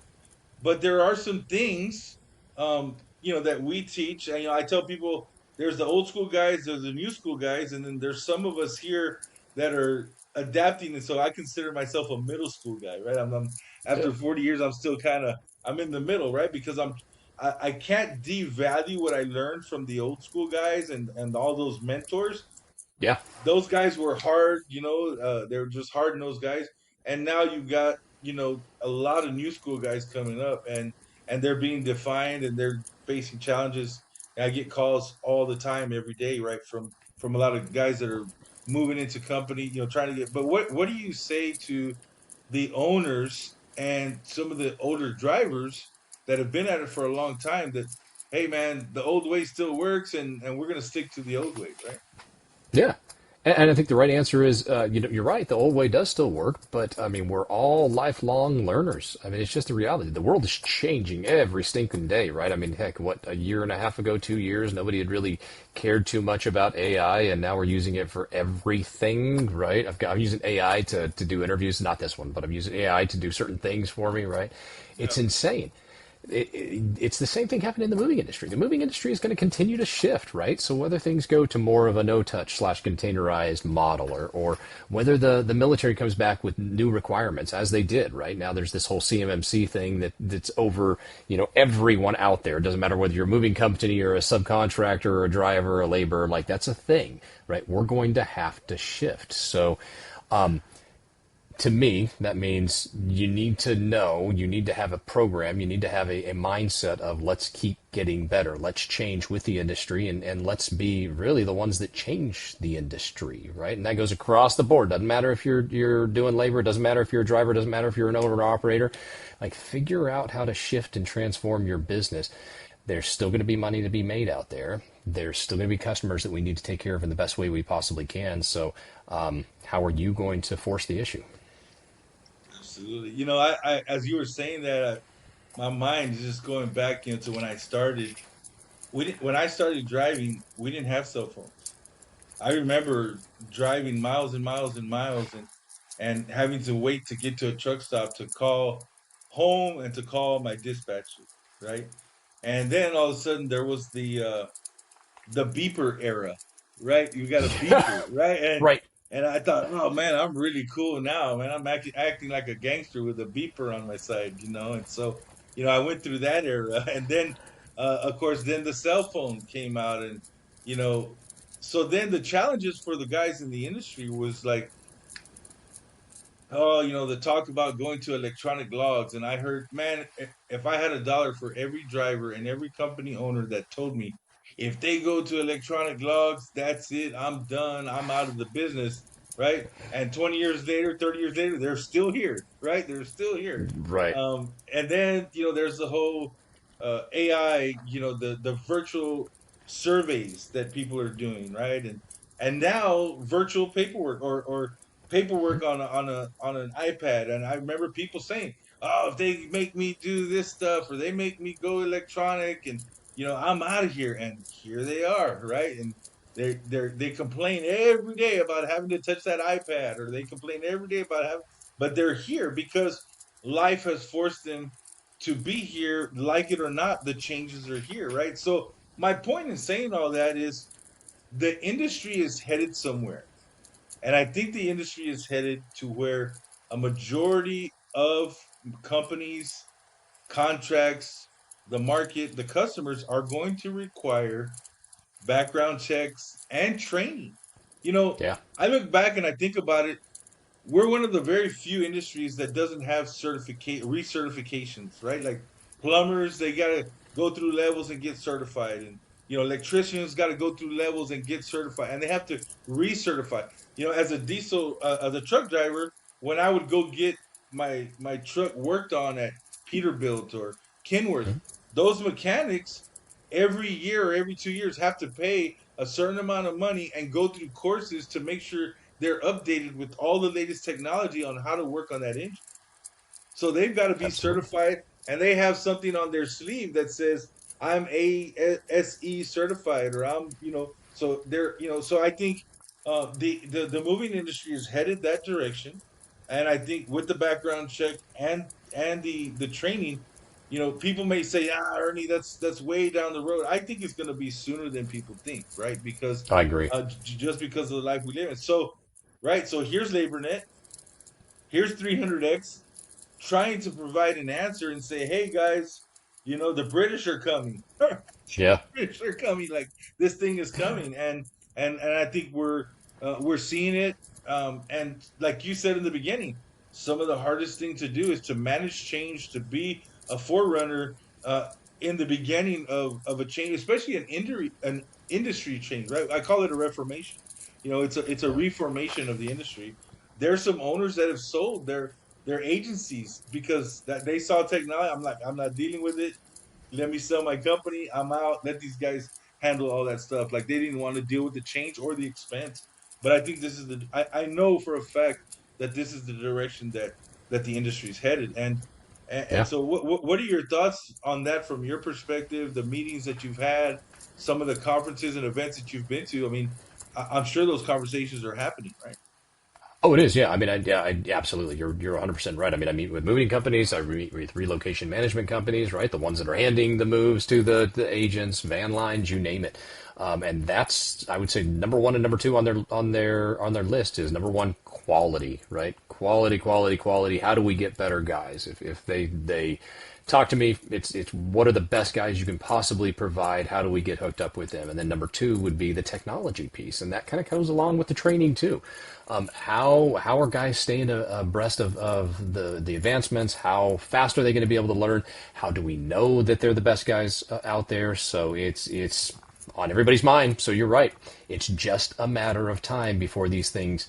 [SPEAKER 1] But there are some things, that we teach. And I tell people there's the old school guys, there's the new school guys, and then there's some of us here that are adapting. And so I consider myself a middle school guy, right? I'm
[SPEAKER 2] Yeah.
[SPEAKER 1] after 40 years, I'm still I'm in the middle, right? Because I can't devalue what I learned from the old school guys and all those mentors.
[SPEAKER 2] Yeah.
[SPEAKER 1] Those guys were hard, they were just hard nosed guys. And now you've got, a lot of new school guys coming up, and they're being defined, and they're facing challenges. And I get calls all the time, every day, right, from a lot of guys that are moving into company, trying to get. But what do you say to the owners and some of the older drivers that have been at it for a long time that, hey man, the old way still works, and we're gonna stick to the old way, right?
[SPEAKER 2] Yeah. And I think the right answer is, you're right. The old way does still work, but I mean, we're all lifelong learners. I mean, it's just the reality. The world is changing every stinking day, right? I mean, heck, what, a year and a half ago, 2 years, nobody had really cared too much about AI, and now we're using it for everything, right? I'm using AI to do interviews, not this one, but I'm using AI to do certain things for me, right?
[SPEAKER 1] Yeah,
[SPEAKER 2] It's insane. It's the same thing happening in the moving industry. The moving industry is going to continue to shift, right? So whether things go to more of a no-touch slash containerized model, or whether the military comes back with new requirements, as they did, right? Now there's this whole CMMC thing that's over, everyone out there. It doesn't matter whether you're a moving company or a subcontractor or a driver or a laborer, like that's a thing, right? We're going to have to shift. So to me, that means you need to know, you need to have a program, you need to have a mindset of let's keep getting better, let's change with the industry, and let's be really the ones that change the industry, right? And that goes across the board. Doesn't matter if you're doing labor, doesn't matter if you're a driver, doesn't matter if you're an owner operator. Like, figure out how to shift and transform your business. There's still going to be money to be made out there. There's still going to be customers that we need to take care of in the best way we possibly can. So, how are you going to force the issue?
[SPEAKER 1] absolutely. I as you were saying that, my mind is just going back, to when I started. When I started driving, we didn't have cell phones. I remember driving miles and miles and miles, and having to wait to get to a truck stop to call home and to call my dispatcher, right? And then all of a sudden there was the beeper era, right? You got a beeper, right? And
[SPEAKER 2] Right.
[SPEAKER 1] and I thought, oh man, I'm really cool now, man. I'm acting like a gangster with a beeper on my side. And so, I went through that era, and then, of course, then the cell phone came out, and you know, so then the challenges for the guys in the industry was like, oh, the talk about going to electronic logs. And I heard, man, if I had a dollar for every driver and every company owner that told me, if they go to electronic logs, that's it, I'm done, I'm out of the business, right? And 20 years later, 30 years later, they're still here, right? They're still here.
[SPEAKER 2] Right.
[SPEAKER 1] And then, there's the whole AI, the virtual surveys that people are doing, right? And now virtual paperwork, or paperwork on an iPad. And I remember people saying, "Oh, if they make me do this stuff, or they make me go electronic, and I'm out of here." And here they are, right? And they complain every day about having to touch that iPad, or they complain every day about having, but they're here because life has forced them to be here, like it or not. The changes are here, right? So my point in saying all that is the industry is headed somewhere, and I think the industry is headed to where a majority of companies, contracts, the market, the customers are going to require background checks and training.
[SPEAKER 2] Yeah.
[SPEAKER 1] I look back and I think about it. We're one of the very few industries that doesn't have certificate recertifications, right? Like plumbers, they got to go through levels and get certified, and electricians got to go through levels and get certified, and they have to recertify. As a truck driver, when I would go get my truck worked on at Peterbilt or Kenworth, those mechanics every year or every 2 years have to pay a certain amount of money and go through courses to make sure they're updated with all the latest technology on how to work on that engine. So they've got to be
[SPEAKER 2] Absolutely.
[SPEAKER 1] certified, and they have something on their sleeve that says I'm ASE certified, or I'm, so they're, so I think the moving industry is headed that direction, and I think with the background check and the training, people may say, Ernie, that's way down the road. I think it's going to be sooner than people think, right? Because
[SPEAKER 2] I agree.
[SPEAKER 1] just because of the life we live in. So, right, so here's LaborNet, here's 300X, trying to provide an answer and say, "Hey guys, the British are coming. The
[SPEAKER 2] Yeah.
[SPEAKER 1] British are coming. Like, this thing is coming." And I think we're seeing it. And like you said in the beginning, some of the hardest thing to do is to manage change, to be a forerunner in the beginning of a change, especially an industry change. Right? I call it a reformation. It's a
[SPEAKER 2] Yeah.
[SPEAKER 1] reformation of the industry. There's some owners that have sold their agencies because that they saw technology. I'm like, I'm not dealing with it. Let me sell my company. I'm out. Let these guys handle all that stuff. Like they didn't want to deal with the change or the expense. But I think this is I know for a fact that this is the direction that the industry's headed. And
[SPEAKER 2] Yeah.
[SPEAKER 1] so what are your thoughts on that from your perspective, the meetings that you've had, some of the conferences and events that you've been to? I mean, I'm sure those conversations are happening, right?
[SPEAKER 2] Oh, it is. Yeah. I mean, absolutely. You're 100% right. I mean, I meet with moving companies. I meet with relocation management companies, right? The ones that are handing the moves to the agents, van lines, you name it. And that's, I would say, number one and number two on their list is number one, quality, right? Quality, quality, quality. How do we get better guys? If they talk to me, it's what are the best guys you can possibly provide? How do we get hooked up with them? And then number two would be the technology piece, and that kind of goes along with the training too. How are guys staying abreast of the advancements? How fast are they going to be able to learn? How do we know that they're the best guys out there? So it's on everybody's mind. So you're right. It's just a matter of time before these things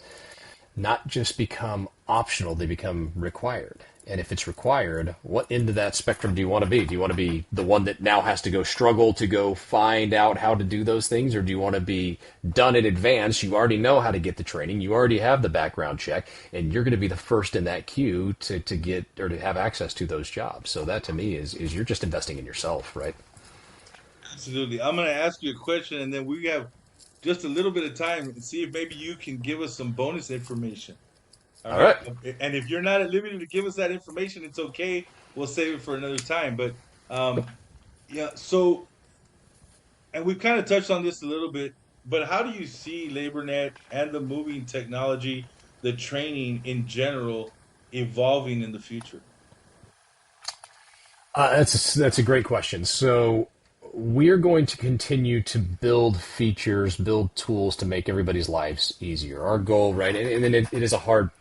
[SPEAKER 2] not just become optional, they become required. And if it's required, what end of that spectrum do you want to be? Do you want to be the one that now has to go struggle to go find out how to do those things? Or do you want to be done in advance? You already know how to get the training. You already have the background check, and you're going to be the first in that queue to get or to have access to those jobs. So that to me is you're just investing in yourself, right?
[SPEAKER 1] Absolutely. I'm going to ask you a question, and then we have just a little bit of time and see if maybe you can give us some bonus information. All
[SPEAKER 2] All
[SPEAKER 1] right.
[SPEAKER 2] right.
[SPEAKER 1] And if you're not at liberty to give us that information, it's okay. We'll save it for another time. But yeah, so, and we've kind of touched on this a little bit, but how do you see LaborNet and the moving technology, the training in general, evolving in the future?
[SPEAKER 2] That's a great question. So we're going to continue to build features, build tools to make everybody's lives easier. Our goal, right, and then it is a hard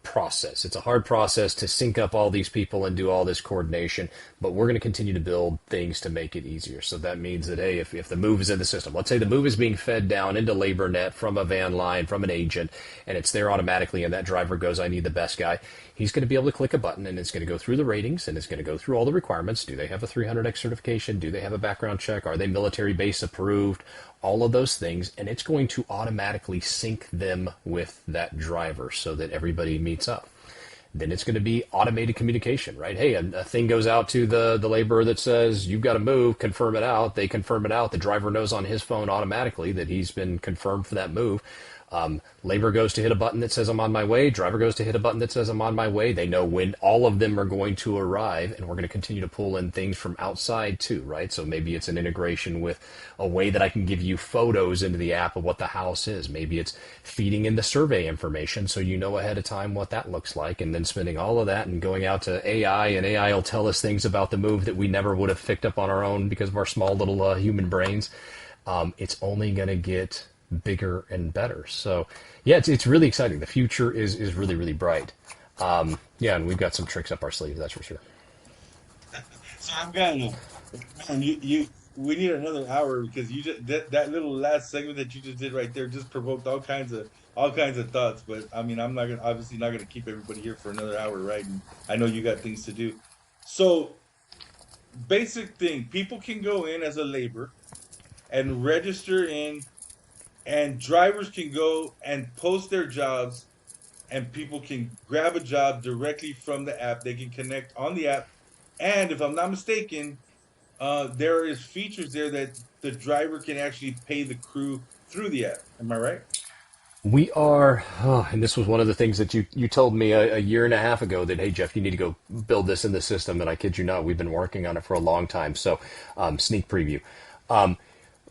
[SPEAKER 2] process. It's a hard process to sync up all these people and do all this coordination, but we're going to continue to build things to make it easier. So that means that, hey, if the move is in the system, let's say the move is being fed down into LaborNet from a van line, from an agent, and it's there automatically, and that driver goes, I need the best guy. He's going to be able to click a button, and it's going to go through the ratings, and it's going to go through all the requirements. Do they have a 300X certification? Do they have a background check? Are they military base approved? All of those things, and it's going to automatically sync them with that driver so that everybody meets up. Then it's going to be automated communication, right? Hey, a thing goes out to the laborer that says, you've got to move, confirm it out. They confirm it out. The driver knows on his phone automatically that he's been confirmed for that move. Labor goes to hit a button that says I'm on my way. Driver goes to hit a button that says I'm on my way. They know when all of them are going to arrive, and we're going to continue to pull in things from outside too, right? So maybe it's an integration with a way that I can give you photos into the app of what the house is. Maybe it's feeding in the survey information so you know ahead of time what that looks like, and then spending all of that and going out to AI, and AI will tell us things about the move that we never would have picked up on our own because of our small little human brains. It's only going to get bigger and better. So yeah, it's really exciting. The future is really, really bright. Yeah, and we've got some tricks up our sleeve, that's for sure.
[SPEAKER 1] So I'm gonna, man, we need another hour because you just that little last segment that you just did right there just provoked all kinds of thoughts. But I mean, I'm not gonna obviously not gonna keep everybody here for another hour, right? And I know you got things to do. So basic thing, people can go in as a labor and register in, and drivers can go and post their jobs, and people can grab a job directly from the app. They can connect on the app, and if I'm not mistaken, there is features there that the driver can actually pay the crew through the app. Am I right?
[SPEAKER 2] We are, and this was one of the things that you told me a year and a half ago that, hey, Jeff, you need to go build this in the system. And I kid you not, we've been working on it for a long time. So, sneak preview.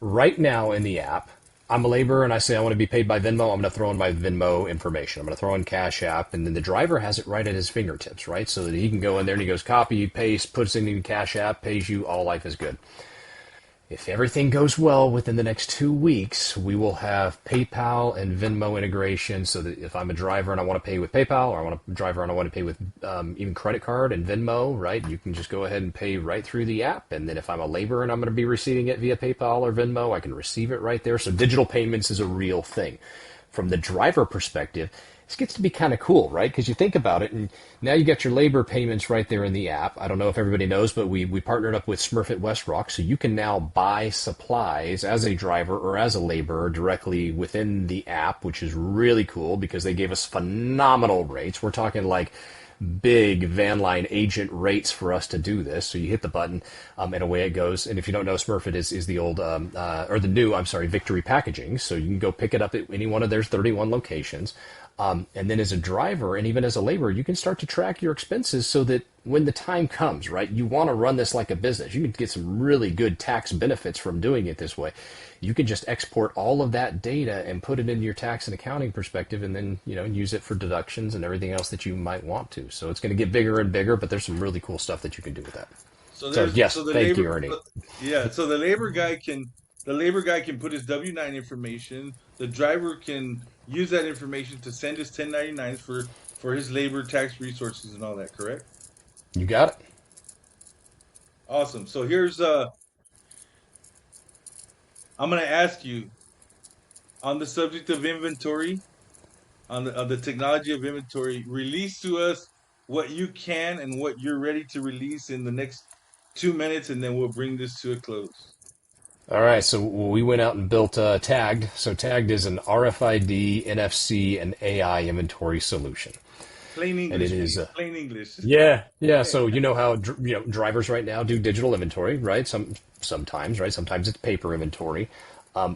[SPEAKER 2] Right now in the app, I'm a laborer and I say I want to be paid by Venmo. I'm going to throw in my Venmo information. I'm going to throw in Cash App, and then the driver has it right at his fingertips, right? So that he can go in there and he goes copy, paste, puts it in Cash App, pays you, all life is good. If everything goes well within the next 2 weeks, we will have PayPal and Venmo integration so that if I'm a driver and I want to pay with PayPal, or I want a driver and I want to pay with even credit card and Venmo, right, you can just go ahead and pay right through the app. And then if I'm a laborer and I'm going to be receiving it via PayPal or Venmo, I can receive it right there. So digital payments is a real thing. From the driver perspective, this gets to be kind of cool, right? Because you think about it, and now you got your labor payments right there in the app. I don't know if everybody knows, but we partnered up with Smurf at West Rock, so you can now buy supplies as a driver or as a laborer directly within the app, which is really cool because they gave us phenomenal rates. We're talking like big van line agent rates for us to do this. So you hit the button, and away it goes. And if you don't know, Smurfit is the old, or the new, I'm sorry, Victory Packaging. So you can go pick it up at any one of their 31 locations. And then as a driver and even as a laborer, you can start to track your expenses so that when the time comes, right, you want to run this like a business. You can get some really good tax benefits from doing it this way. You can just export all of that data and put it into your tax and accounting perspective and then, use it for deductions and everything else that you might want to. So it's going to get bigger and bigger, but there's some really cool stuff that you can do with that.
[SPEAKER 1] So
[SPEAKER 2] So
[SPEAKER 1] there's
[SPEAKER 2] yes,
[SPEAKER 1] so the
[SPEAKER 2] thank
[SPEAKER 1] labor
[SPEAKER 2] you, Ernie.
[SPEAKER 1] yeah, so the labor guy can put his W-9 information. The driver can use that information to send his 1099s for his labor tax resources and all that, correct?
[SPEAKER 2] You got it.
[SPEAKER 1] Awesome. So here's I'm going to ask you on the subject of inventory, on the technology of inventory, release to us what you can and what you're ready to release in the next 2 minutes, and then we'll bring this to a close.
[SPEAKER 2] All right, so we went out and built Tagged. So Tagged is an RFID, NFC, and AI inventory solution,
[SPEAKER 1] Plain
[SPEAKER 2] and it
[SPEAKER 1] English,
[SPEAKER 2] is
[SPEAKER 1] please. Plain English.
[SPEAKER 2] yeah. So you know how drivers right now do digital inventory, right? Sometimes, right? Sometimes it's paper inventory.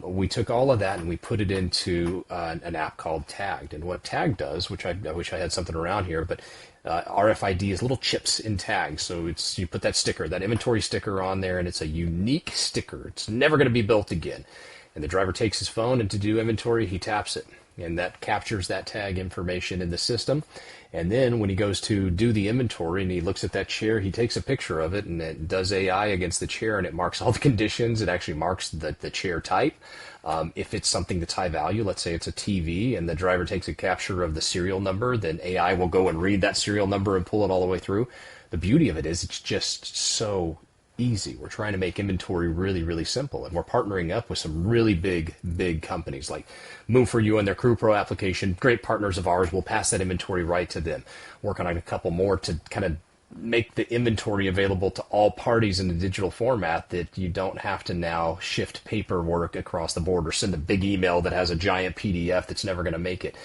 [SPEAKER 2] We took all of that and we put it into an app called Tagged. And what Tagged does, which I wish I had something around here, but RFID is little chips in tags. So you put that sticker, that inventory sticker on there, and it's a unique sticker. It's never going to be built again. And the driver takes his phone, and to do inventory, he taps it. And that captures that tag information in the system. And then when he goes to do the inventory and he looks at that chair, he takes a picture of it and it does AI against the chair and it marks all the conditions. It actually marks the chair type. If it's something that's high value, let's say it's a TV and the driver takes a capture of the serial number, then AI will go and read that serial number and pull it all the way through. The beauty of it is it's just so easy. We're trying to make inventory really, really simple, and we're partnering up with some really big companies like Moon for You and their Crew Pro application. Great partners of ours. We'll pass that inventory right to them. Working on a couple more to kind of make the inventory available to all parties in a digital format that you don't have to now shift paperwork across the board or send a big email that has a giant PDF that's never going to make it.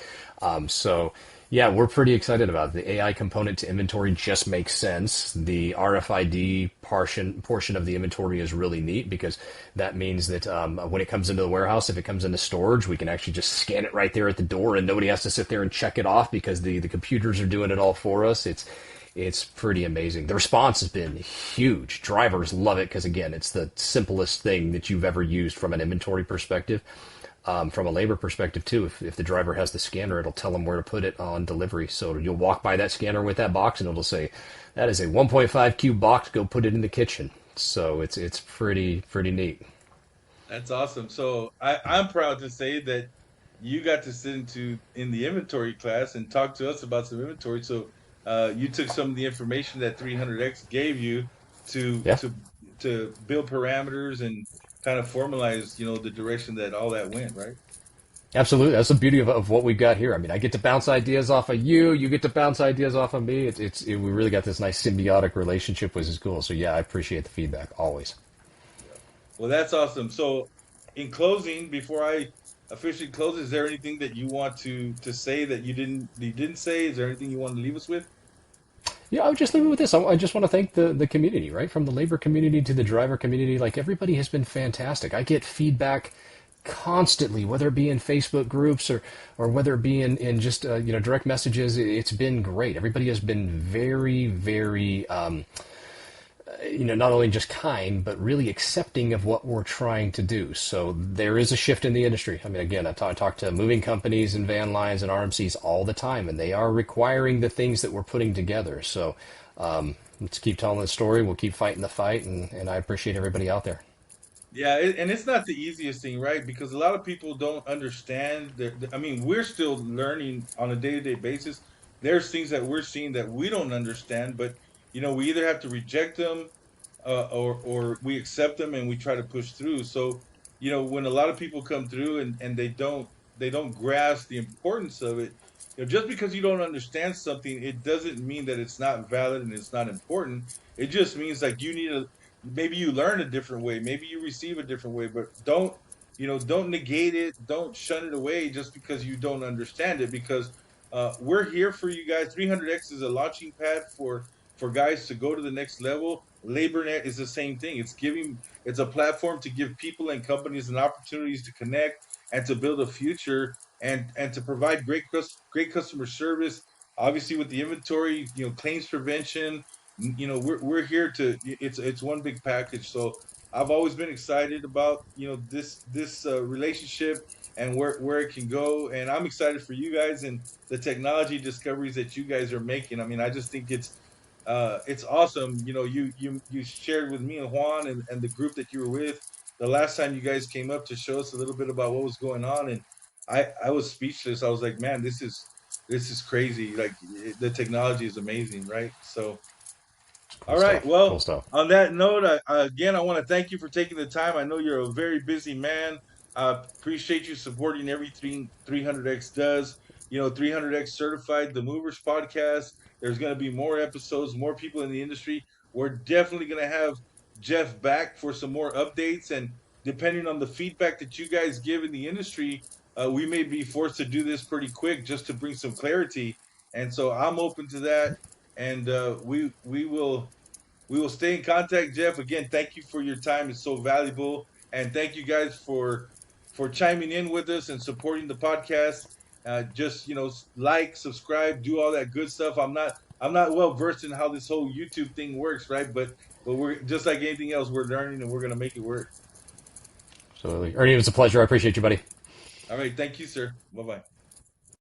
[SPEAKER 2] So yeah, we're pretty excited about it. The AI component to inventory just makes sense. The RFID portion of the inventory is really neat because that means that when it comes into the warehouse, if it comes into storage, we can actually just scan it right there at the door and nobody has to sit there and check it off because the computers are doing it all for us. It's pretty amazing. The response has been huge. Drivers love it because, again, it's the simplest thing that you've ever used from an inventory perspective. From a labor perspective, too, if the driver has the scanner, it'll tell them where to put it on delivery. So you'll walk by that scanner with that box and it'll say, that is a 1.5 cube box, go put it in the kitchen. So it's pretty neat.
[SPEAKER 1] That's awesome. So I'm proud to say that you got to sit in the inventory class and talk to us about some inventory. So you took some of the information that 300X gave you to
[SPEAKER 2] Yeah.
[SPEAKER 1] to to build parameters and kind of formalize, the direction that all that went, right?
[SPEAKER 2] Absolutely, that's the beauty of what we've got here. I mean, I get to bounce ideas off of you, you get to bounce ideas off of me. We really got this nice symbiotic relationship, which is cool. So yeah, I appreciate the feedback always.
[SPEAKER 1] Yeah. Well, that's awesome. So, in closing, before I officially close, is there anything that you want to say that you didn't say? Is there anything you want to leave us with?
[SPEAKER 2] Yeah, I would just leave it with this. I just want to thank the community, right? From the labor community to the driver community. Like, everybody has been fantastic. I get feedback constantly, whether it be in Facebook groups or whether it be in just, direct messages. It's been great. Everybody has been very, not only just kind, but really accepting of what we're trying to do. So there is a shift in the industry. I mean, again, I talk to moving companies and van lines and RMCs all the time, and they are requiring the things that we're putting together. So let's keep telling the story. We'll keep fighting the fight, and I appreciate everybody out there.
[SPEAKER 1] Yeah, and it's not the easiest thing, right? Because a lot of people don't understand. I mean, we're still learning on a day-to-day basis. There's things that we're seeing that we don't understand, but we either have to reject them, or we accept them and we try to push through. So, when a lot of people come through and they don't grasp the importance of it, just because you don't understand something, it doesn't mean that it's not valid and it's not important. It just means like you need to, maybe you learn a different way, maybe you receive a different way, but don't negate it, don't shun it away just because you don't understand it. Because we're here for you guys. 300X is a launching pad for guys to go to the next level. LaborNet is the same thing. It's a platform to give people and companies an opportunities to connect and to build a future, and to provide great customer service. Obviously, with the inventory, claims prevention. We're here to. It's one big package. So I've always been excited about this relationship and where it can go, and I'm excited for you guys and the technology discoveries that you guys are making. I mean, I just think it's awesome. You shared with me and Juan and the group that you were with the last time you guys came up to show us a little bit about what was going on, and I was speechless. I was like, man, this is crazy. Like the technology is amazing, right? So
[SPEAKER 2] Cool
[SPEAKER 1] all right.
[SPEAKER 2] stuff. Cool
[SPEAKER 1] Well,
[SPEAKER 2] stuff.
[SPEAKER 1] on that note, again, I want to thank you for taking the time. I know you're a very busy man. I appreciate you supporting everything 300X does. 300X certified, the Movers podcast. There's going to be more episodes, more people in the industry. We're definitely going to have Jeff back for some more updates. And depending on the feedback that you guys give in the industry, we may be forced to do this pretty quick just to bring some clarity. And so I'm open to that. And we will stay in contact, Jeff. Again, thank you for your time. It's so valuable, and thank you guys for chiming in with us and supporting the podcast. Just like, subscribe, do all that good stuff. I'm not well versed in how this whole YouTube thing works, right? But we're just like anything else. We're learning, and we're gonna make it work.
[SPEAKER 2] Absolutely. Ernie, it was a pleasure. I appreciate you, buddy.
[SPEAKER 1] All right, thank you, sir. Bye bye.